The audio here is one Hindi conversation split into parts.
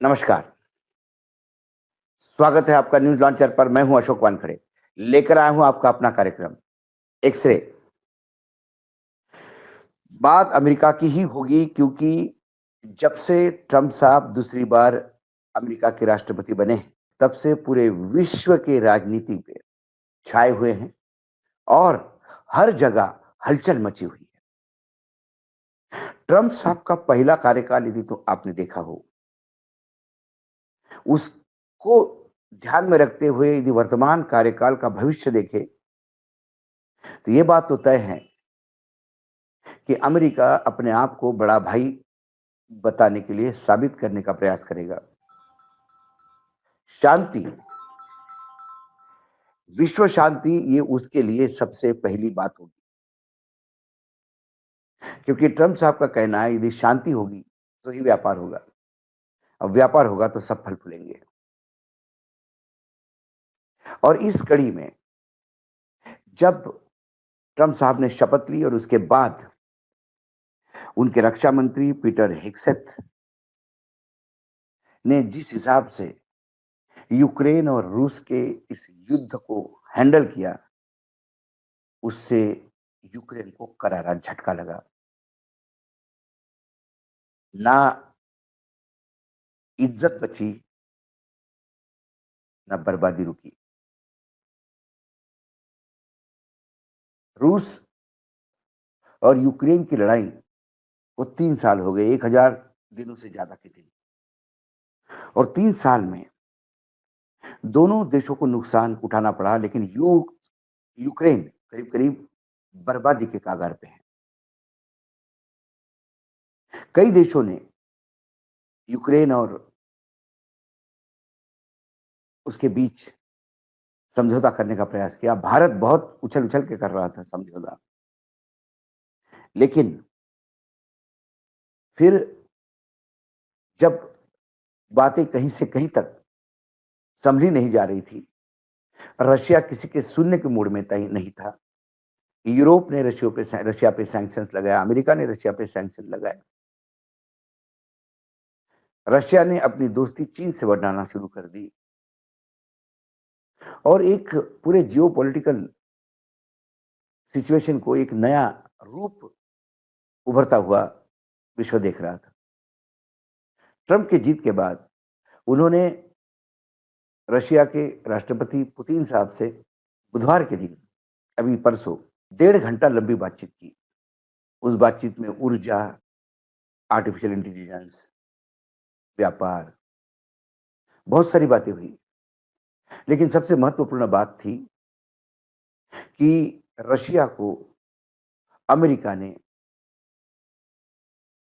नमस्कार, स्वागत है आपका न्यूज़ लॉन्चर पर। मैं हूं अशोक वानखड़े, लेकर आया हूं आपका अपना कार्यक्रम एक्स-रे। बात अमेरिका की ही होगी क्योंकि जब से ट्रम्प साहब दूसरी बार अमेरिका के राष्ट्रपति बने हैं, तब से पूरे विश्व के राजनीति पे छाए हुए हैं और हर जगह हलचल मची हुई है। ट्रम्प साहब का पहला कार्यकाल यदि तो आपने देखा हो, उसको ध्यान में रखते हुए यदि वर्तमान कार्यकाल का भविष्य देखें, तो ये बात तो तय है कि अमेरिका अपने आप को बड़ा भाई बताने के लिए साबित करने का प्रयास करेगा। शांति, विश्व शांति ये उसके लिए सबसे पहली बात होगी। क्योंकि ट्रम्प साहब का कहना है यदि शांति होगी तो ही व्यापार होगा। अब व्यापार होगा तो सब फल फूलेंगे। और इस कड़ी में जब ट्रम्प साहब ने शपथ ली और उसके बाद उनके रक्षा मंत्री पीटर हेगसेथ ने जिस हिसाब से यूक्रेन और रूस के इस युद्ध को हैंडल किया, उससे यूक्रेन को करारा झटका लगा। ना इज्जत बची, ना बर्बादी रुकी। रूस और यूक्रेन की लड़ाई को 3 साल हो गए, 1000 दिनों से ज़्यादा के दिन। और 3 साल में दोनों देशों को नुकसान उठाना पड़ा, लेकिन यूक्रेन करीब-करीब बर्बादी के कगार पे है। कई देशों ने यूक्रेन और उसके बीच समझौता करने का प्रयास किया। भारत बहुत उछल-उछल के कर रहा था समझौता। लेकिन फिर जब बातें कहीं से कहीं तक सँभली नहीं जा रही थी, रशिया किसी के सुनने के मूड में तय नहीं था। यूरोप ने रशिया पे सैंक्शंस लगाया, अमेरिका ने रशिया पे सैंक्शन लगाए। रशिया ने अपनी दोस्ती चीन से बढ़ाना शुरू कर दी और एक पूरे जियोपॉलिटिकल सिचुएशन को एक नया रूप उभरता हुआ विश्व देख रहा था। ट्रम्प की जीत के बाद उन्होंने रशिया के राष्ट्रपति पुतिन साहब से बुधवार के दिन, अभी परसों, 1.5 घंटा लंबी बातचीत की। उस बातचीत में ऊर्जा, आर्टिफिशियल इंटेलिजेंस, व्यापार, बहुत सारी बातें हुई। लेकिन सबसे महत्वपूर्ण बात थी कि रशिया को अमेरिका ने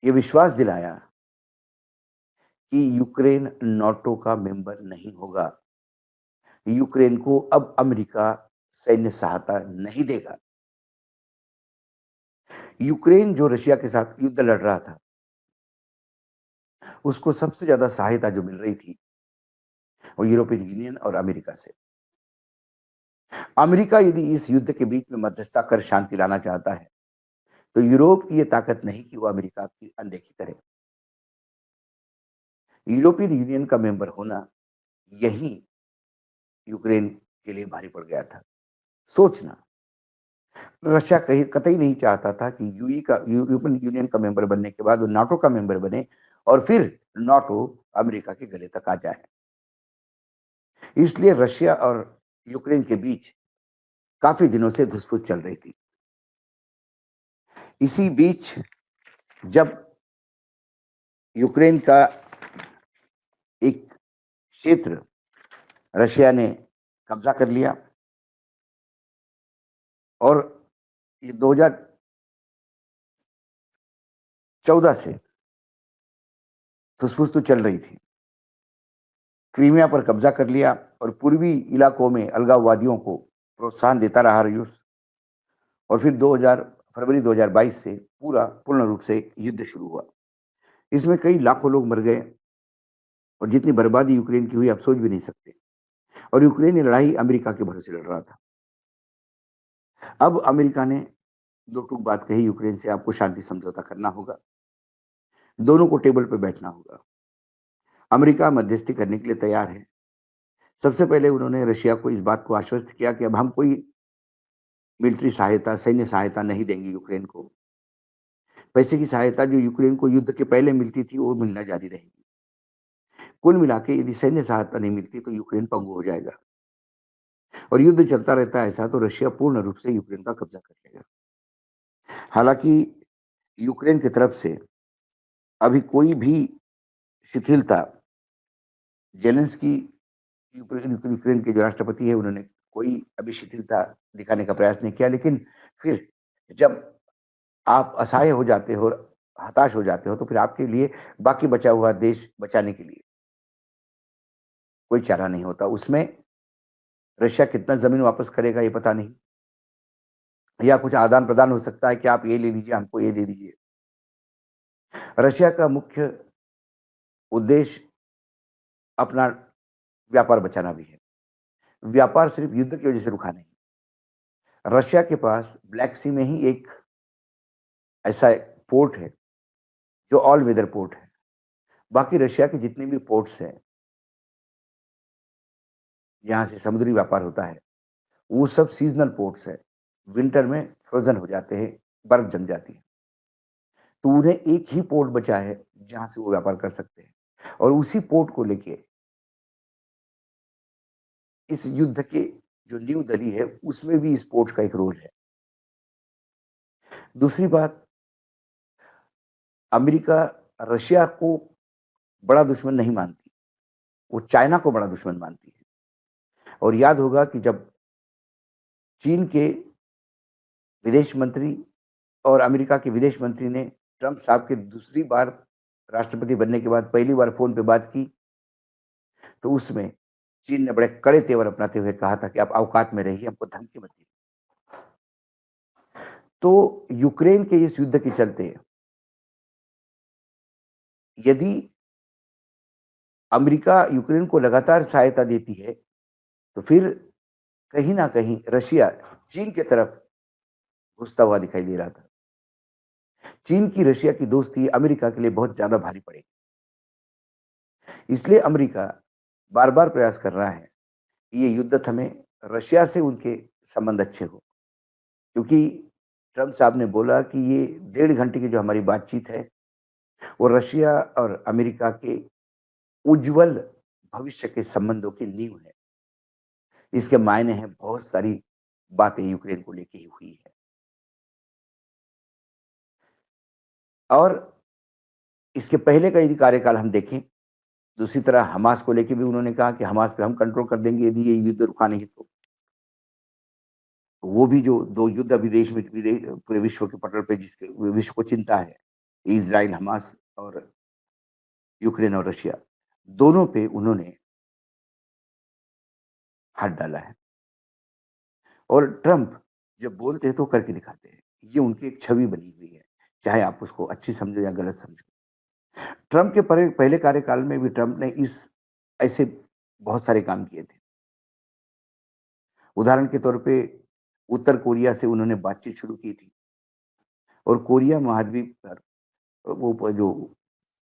ये विश्वास दिलाया कि यूक्रेन नाटो का मेंबर नहीं होगा। यूक्रेन को अब अमेरिका सैन्य सहायता नहीं देगा। यूक्रेन जो रशिया के साथ युद्ध लड़ रहा था, उसको सबसे ज़्यादा सहायता जो मिल रही थी, वो यूरोपियन यूनियन और अमेरिका से। अमेरिका यदि इस युद्ध के बीच में मध्यस्थता कर शांति लाना चाहता है, तो यूरोप की ये ताकत नहीं कि वो अमेरिका की अनदेखी करे। यूरोपियन यूनियन का मेंबर होना, यही यूक्रेन के लिए भारी पड़ गया था। सोचना, रशिया कहीं कतई नहीं चाहता था कि यूरोपियन यूनियन का मेंबर बनने के बाद वो नाटो का मेंबर बने और फिर नाटो अमेरिका के गले तक आ जाए। इसलिए रशिया और यूक्रेन के बीच काफ़ी दिनों से धुसफूस चल रही थी। इसी बीच जब यूक्रेन का एक क्षेत्र रशिया ने कब्जा कर लिया और ये 2014 से धुसफूस तो चल रही थी। क्रीमिया पर कब्जा कर लिया और पूर्वी इलाकों में अलगाववादियों को प्रोत्साहन देता रहा रूस। और फिर 2000 फरवरी 2022 से पूर्ण रूप से युद्ध शुरू हुआ। इसमें कई लाखों लोग मर गए और जितनी बर्बादी यूक्रेन की हुई आप सोच भी नहीं सकते। और यूक्रेन ये लड़ाई अमेरिका के भरोसे लड़ रहा था। अब अमेरिका ने दो टूक बात कही यूक्रेन से, आपको शांति समझौता करना होगा, दोनों को टेबल पे बैठना होगा। अमेरिका मध्यस्थी करने के लिए तैयार है। सबसे पहले उन्होंने रशिया को इस बात को आश्वस्त किया कि अब हम कोई मिलिट्री सहायता, सैन्य सहायता नहीं देंगे यूक्रेन को। पैसे की सहायता जो यूक्रेन को युद्ध के पहले मिलती थी, वो मिलना जारी रहेगी। कुल मिला के यदि सैन्य सहायता नहीं मिलती तो यूक्रेन पंगु हो जाएगा और युद्ध चलता रहता है ऐसा तो रशिया पूर्ण रूप से यूक्रेन का कब्जा कर लेगा। हालाँकि यूक्रेन की तरफ से अभी कोई भी शिथिलता ज़ेलेंस्की यूक्रेन के जो राष्ट्रपति हैं उन्होंने कोई अभी शिथिलता दिखाने का प्रयास नहीं किया, लेकिन फिर जब आप असहाय हो जाते हो और हताश हो जाते हो तो फिर आपके लिए बाकी बचा हुआ देश बचाने के लिए कोई चारा नहीं होता। उसमें रशिया कितना ज़मीन वापस करेगा ये पता नहीं, या कुछ आदान-प्रदान हो सकता है कि आप ये ले लीजिए, हमको ये दे दीजिए। रशिया का मुख्य उद्देश्य अपना व्यापार बचाना भी है। व्यापार सिर्फ़ युद्ध की वजह से रुका नहीं। रशिया के पास ब्लैक सी में ही एक ऐसा पोर्ट है जो ऑल वेदर पोर्ट है। बाकी रशिया के जितने भी पोर्ट्स हैं, जहाँ से समुद्री व्यापार होता है, वो सब सीज़नल पोर्ट्स हैं। विंटर में फ्रोज़न हो जाते हैं, बर्फ जम जाती है। तो उन्हें एक ही पोर्ट बचा है, जहाँ से वो व्यापार कर सकते हैं और उसी पोर्ट को लेके इस युद्ध के जो नींव दली है, उसमें भी इस पोर्ट का एक रोल है। दूसरी बात, अमेरिका रशिया को बड़ा दुश्मन नहीं मानती, वो चाइना को बड़ा दुश्मन मानती है। और याद होगा कि जब चीन के विदेश मंत्री और अमेरिका के विदेश मंत्री ने ट्रम्प साहब के दूसरी बार राष्ट्रपति बनने के बाद पहली बार फ़ोन पे बात की, तो उसमें चीन ने बड़े कड़े तेवर अपनाते हुए कहा था कि आप औकात में रहिए, हमको धमकी मत दीजिए। तो यूक्रेन के इस युद्ध के चलते यदि अमेरिका यूक्रेन को लगातार सहायता देती है, तो फिर कहीं न कहीं रशिया चीन की तरफ घुसता हुआ दिखाई दे रहा था। चीन की रशिया की दोस्ती अमेरिका के लिए बहुत ज़्यादा भारी पड़ेगी। इसलिए अमेरिका बार-बार प्रयास कर रहा है कि ये युद्ध थमे, रशिया से उनके संबंध अच्छे हों। क्योंकि ट्रम्प साहब ने बोला कि ये 1.5 घंटे की जो हमारी बातचीत है, वो रशिया और अमेरिका के उज्ज्वल भविष्य के संबंधों की नींव है। इसके मायने हैं बहुत सारी बातें यूक्रेन को लेके ही हुई है। और इसके पहले का यदि कार्यकाल हम देखें, दूसरी तरह हमास को लेके भी उन्होंने कहा कि हमास पे हम कंट्रोल कर देंगे यदि ये युद्ध रुका नहीं तो। वो भी जो 2 युद्ध अभी देश में पूरे विश्व के पटल पे जिसके विश्व को चिंता है, इज़राइल, हमास और यूक्रेन और रशिया, दोनों पे उन्होंने हाथ डाला है। और ट्रम्प जब बोलते हैं तो करके दिखाते हैं। ये उनकी एक छवि बनी हुई है, चाहे आप उसको अच्छी समझो या गलत समझो। ट्रम्प के पहले कार्यकाल में भी ट्रम्प ने इस ऐसे बहुत सारे काम किए थे। उदाहरण के तौर पे उत्तर कोरिया से उन्होंने बातचीत शुरू की थी और कोरिया महाद्वीप पर वो जो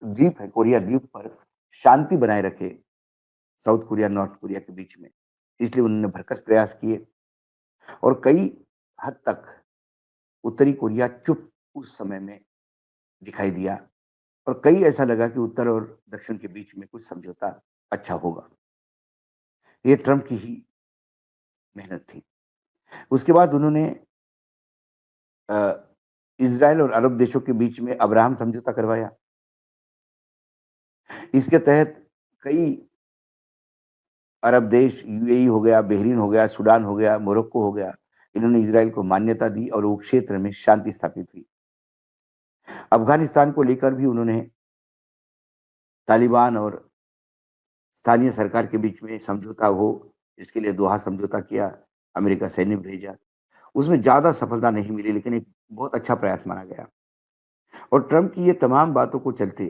द्वीप है, कोरिया द्वीप पर शांति बनाए रखे साउथ कोरिया, नॉर्थ कोरिया के बीच में। इसलिए उन्होंने भरसक प्रयास किए और कई हद तक उत्तरी कोरिया चुप उस समय में दिखाई दिया और कई ऐसा लगा कि उत्तर और दक्षिण के बीच में कुछ समझौता अच्छा होगा। ये ट्रम्प की ही मेहनत थी। उसके बाद उन्होंने अ, इज़राइल और अरब देशों के बीच में अब्राहम समझौता करवाया। इसके तहत कई अरब देश, यूएई हो गया, बहरीन हो गया, सूडान हो गया, मोरक्को हो गया, इन्होंने इज़राइल को मान्यता दी और वो क्षेत्र में शांति स्थापित हुई। अफ़गानिस्तान को लेकर भी उन्होंने तालिबान और स्थानीय सरकार के बीच में समझौता हो, इसके लिए दोहा समझौता किया, अमेरिका सैन्य भेजा। उसमें ज़्यादा सफलता नहीं मिली लेकिन एक बहुत अच्छा प्रयास माना गया। और ट्रम्प की ये तमाम बातों को चलते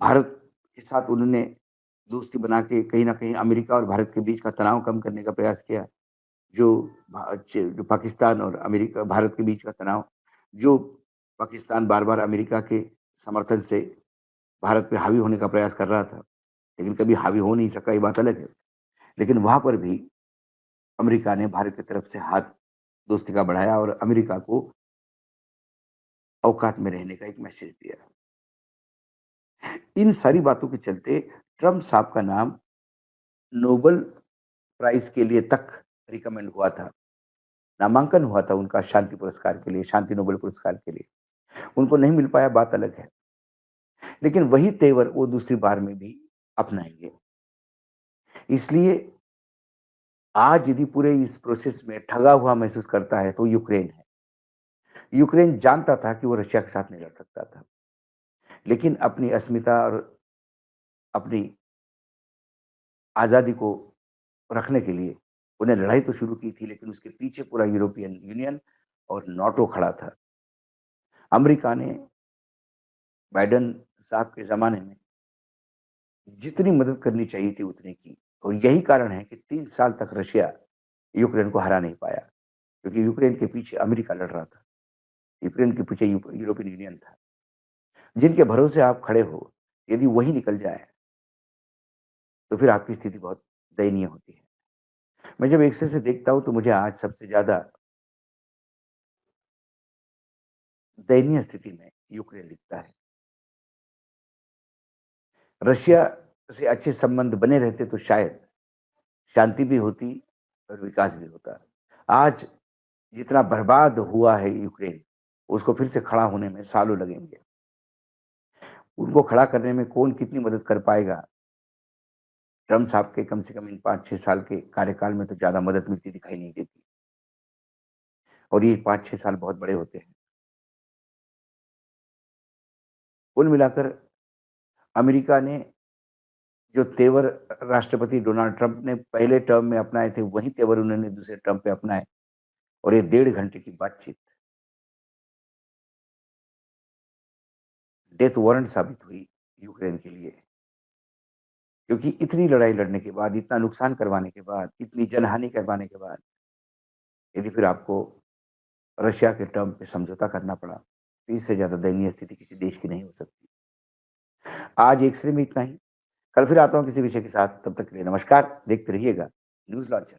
भारत के साथ उन्होंने दोस्ती बना के कहीं न कहीं अमेरिका और भारत के बीच का तनाव कम करने का प्रयास किया। जो जो पाकिस्तान और अमेरिका भारत के बीच का तनाव, जो पाकिस्तान बार-बार अमेरिका के समर्थन से भारत पे हावी होने का प्रयास कर रहा था, लेकिन कभी हावी हो नहीं सका, ये बात अलग है। लेकिन वहाँ पर भी अमेरिका ने भारत की तरफ से हाथ दोस्ती का बढ़ाया और अमेरिका को औकात में रहने का एक मैसेज दिया। इन सारी बातों के चलते ट्रम्प साहब का नाम नोबेल प्राइज़ के लिए तक रिकमेंड हुआ था। नामांकन हुआ था उनका शांति पुरस्कार के लिए, शांति नोबेल पुरस्कार के लिए। उनको नहीं मिल पाया, बात अलग है। लेकिन वही तेवर वो दूसरी बार में भी अपनाएँगे। इसलिए आज यदि पूरे इस प्रोसेस में ठगा हुआ महसूस करता है तो यूक्रेन है। यूक्रेन जानता था कि वो रशिया के साथ नहीं लड़ सकता था। लेकिन अपनी अस्मिता और अपनी आज़ादी को रखने के लिए उन्हें लड़ाई तो शुरू की थी, लेकिन उसके पीछे पूरा यूरोपियन यूनियन और नाटो खड़ा था। अमेरिका ने बाइडेन साहब के ज़माने में जितनी मदद करनी चाहिए थी उतनी की, और यही कारण है कि 3 साल तक रशिया यूक्रेन को हरा नहीं पाया, क्योंकि यूक्रेन के पीछे अमेरिका लड़ रहा था। यूक्रेन के पीछे यूरोपियन यूनियन था। जिनके भरोसे आप खड़े हो, यदि वही निकल जाएँ, तो फिर आपकी स्थिति बहुत दयनीय होती है। मैं जब एक से देखता हूँ तो मुझे आज सबसे ज़्यादा दयनीय स्थिति में यूक्रेन दिखता है। रशिया से अच्छे संबंध बने रहते तो शायद शांति भी होती और विकास भी होता। आज जितना बर्बाद हुआ है यूक्रेन, उसको फिर से खड़ा होने में सालों लगेंगे। उनको खड़ा करने में कौन कितनी मदद कर पाएगा, ट्रम्प साहब के कम से कम इन 5-6 साल के कार्यकाल में तो ज़्यादा मदद मिलती दिखाई नहीं देती, और ये 5-6 साल बहुत बड़े होते हैं। कुल मिलाकर अमेरिका ने जो तेवर राष्ट्रपति डोनाल्ड ट्रंप ने पहले टर्म में अपनाए थे, वही तेवर उन्होंने दूसरे टर्म पे अपनाए, और ये 1.5 घंटे की बातचीत डेथ वारंट साबित हुई यूक्रेन के लिए। क्योंकि इतनी लड़ाई लड़ने के बाद, इतना नुकसान करवाने के बाद, इतनी जनहानि करवाने के बाद, यदि फिर आपको रशिया के टर्म पे समझौता करना पड़ा, तो इससे ज़्यादा दयनीय स्थिति किसी देश की नहीं हो सकती। आज एक्स-रे में इतना ही। कल फिर आता हूँ किसी विषय के साथ, तब तक के लिए नमस्कार। देखते रहिएगा न्यूज़ लॉन्चर।